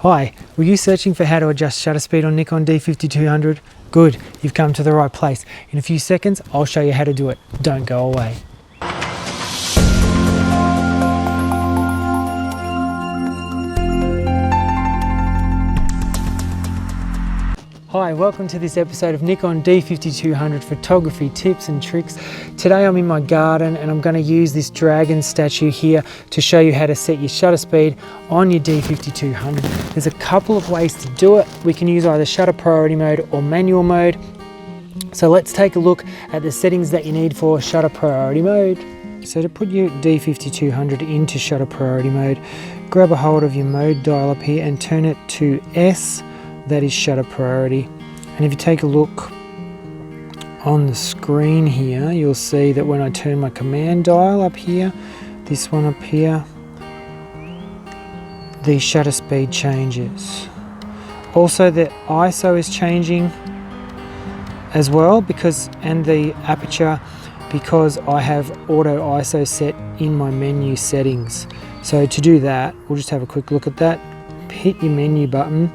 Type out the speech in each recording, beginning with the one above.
Hi, were you searching for how to adjust shutter speed on Nikon D5200? Good, you've come to the right place. In a few seconds, I'll show you how to do it. Don't go away. Hi, welcome to this episode of Nikon D5200 photography tips and tricks. Today I'm in my garden and I'm going to use this dragon statue here to show you how to set your shutter speed on your D5200. There's a couple of ways to do it. We can use either shutter priority mode or manual mode. So let's take a look at the settings that you need for shutter priority mode. So to put your D5200 into shutter priority mode, grab a hold of your mode dial up here and turn it to S. That is shutter priority. And if you take a look on the screen here, you'll see that when I turn my command dial up here, this one up here, the shutter speed changes. Also the ISO is changing as well, and the aperture, because I have auto ISO set in my menu settings. So to do that, we'll just have a quick look at that. Hit your menu button,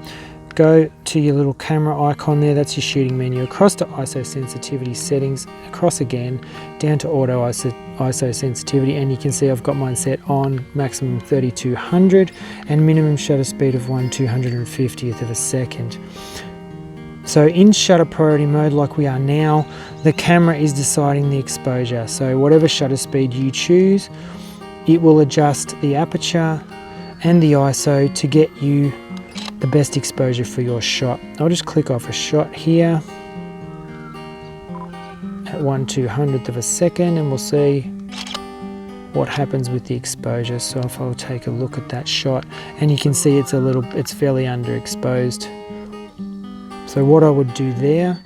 go to your little camera icon there, that's your shooting menu, across to ISO sensitivity settings, across again, down to auto ISO sensitivity, and you can see I've got mine set on maximum 3200 and minimum shutter speed of 1/250th of a second. So in shutter priority mode like we are now, the camera is deciding the exposure. So whatever shutter speed you choose, it will adjust the aperture and the ISO to get you the best exposure for your shot. I'll just click off a shot here at 1/200th of a second and we'll see what happens with the exposure. So if I'll take a look at that shot, and you can see it's fairly underexposed. So what I would do there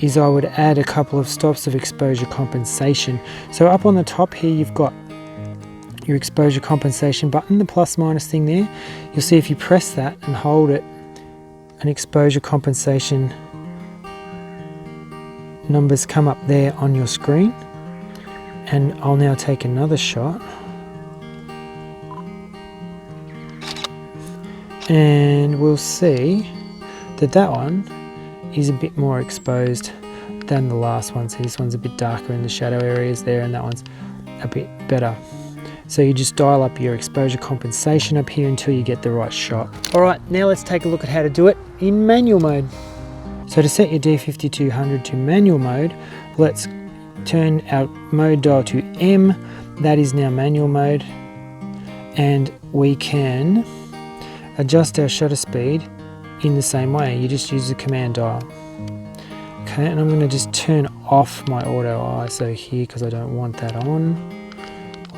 is I would add a couple of stops of exposure compensation. So up on the top here you've got your exposure compensation button, the plus minus thing there. You'll see if you press that and hold it, an exposure compensation numbers come up there on your screen. And I'll now take another shot. And we'll see that that one is a bit more exposed than the last one. So this one's a bit darker in the shadow areas there, and that one's a bit better. So you just dial up your exposure compensation up here until you get the right shot. All right, now let's take a look at how to do it in manual mode. So to set your D5200 to manual mode, let's turn our mode dial to M. That is now manual mode. And we can adjust our shutter speed in the same way. You just use the command dial. Okay, and I'm going to just turn off my auto ISO here because I don't want that on.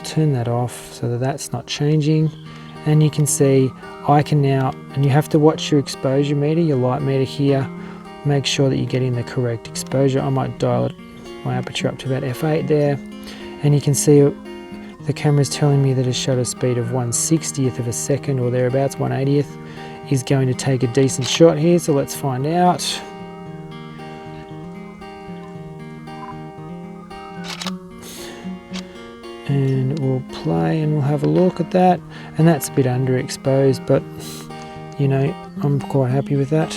Turn that off so that that's not changing, and you can see I can now, and you have to watch your exposure meter, your light meter here, make sure that you're getting the correct exposure. I might dial my aperture up to about f8 there, and you can see the camera's telling me that a shutter speed of 1/60th of a second or thereabouts, 1/80th, is going to take a decent shot here. So let's find out. And we'll play and we'll have a look at that, and that's a bit underexposed, but you know, I'm quite happy with that.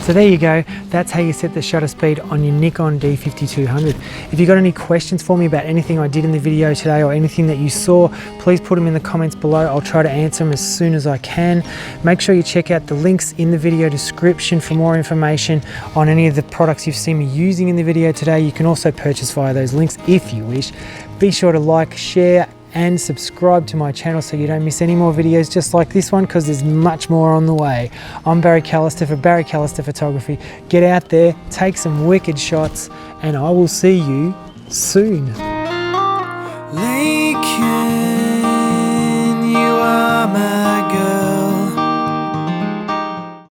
So there you go, that's how you set the shutter speed on your Nikon D5200. If you got any questions for me about anything I did in the video today or anything that you saw, please put them in the comments below. I'll try to answer them as soon as I can. Make sure you check out the links in the video description for more information on any of the products you've seen me using in the video today. You can also purchase via those links if you wish. Be sure to like, share, and subscribe to my channel so you don't miss any more videos just like this one, because there's much more on the way. I'm Barry Callister for Barry Callister Photography. Get out there, take some wicked shots, and I will see you soon. Lincoln, you are my